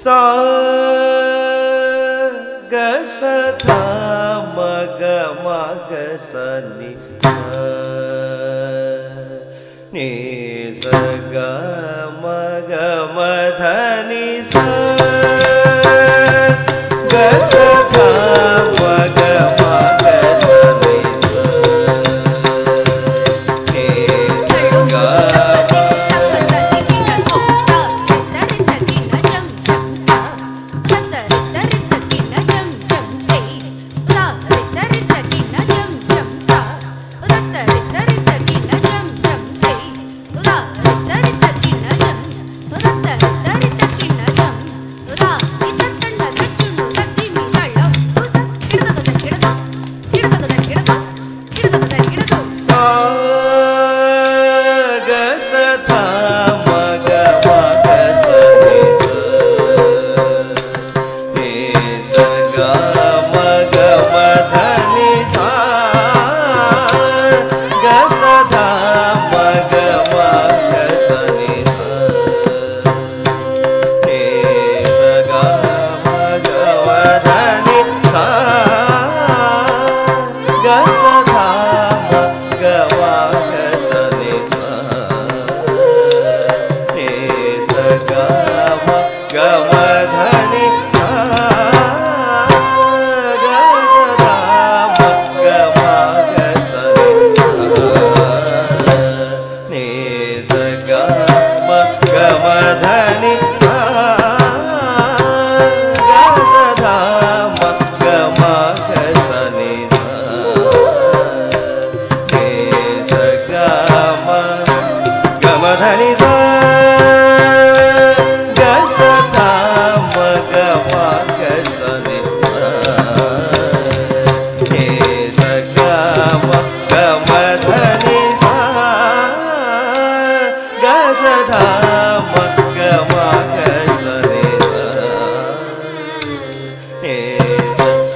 सा ग स ध म ग म ग स नि नि स ग म ग म ध नि स ग स ध म ग म ग स नि नि स ग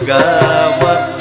ध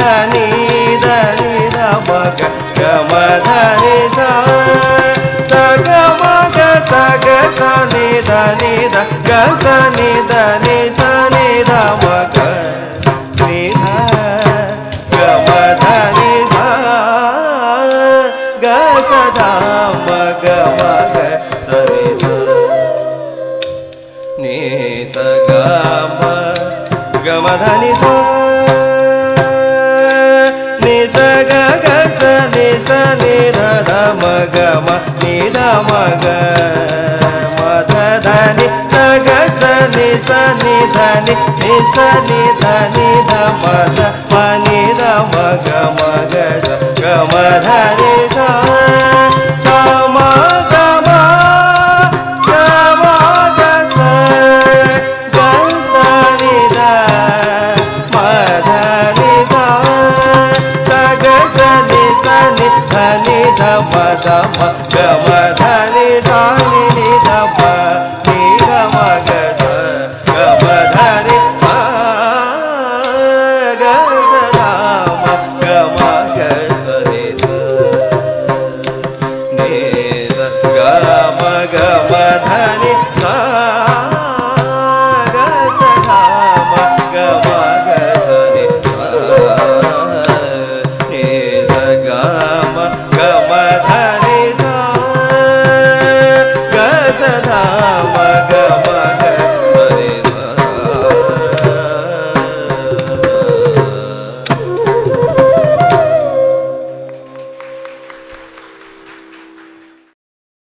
ಧನಿ ಧನಿ ದ ಮಗ ಗಮ ಧನಿ ಸ ಸ ಗ ಮಗ ಸ ಗ ಸ ನಿ ಧನಿ ದ ಗ ಸ ನಿ ಧನಿ ಸ ನಿ ದ ಮಗ ನಿ ಧ ಗಮ ಧನಿ ಸ ಗ ಸ ಧ ಮಗ ಮಗ ಸ ನಿ ಸ ನಿ ಸ ಗ ಮ ಗಮ ಧನಿ ಸ ನಿ ಸ ಗ ಗ ಸ ನಿ ಸ ನಿ ಧ ಧ ಮ ಗ ಮ ನಿ ಧ ಮ ಗ ಮ ಧ ಧ ನಿ ಸ ಗ ಸ ನಿ ಸ ನಿ ಧ ನಿ ನಿ ಸ ನಿ ಧ ನಿ ಧ ಮ ಧ ಮ ನಿ ಧ ಮ ಗ ಮ ಗ ಸ ಗ ಮ ಧ ನಿ ಸ ಸ ಮ ಗ ಮ ಗ ಮ ಗ ಸ ಗ ಸ ನಿ ಧ ಮ ಧ ನಿ ಸ ಸ ಗ ಸ ನಿ ಸ ನಿ ಧ ನಿ ಧ ಮ ಧ ಮ ಗ ಮ ಧ ನಿ ಸ ನಿ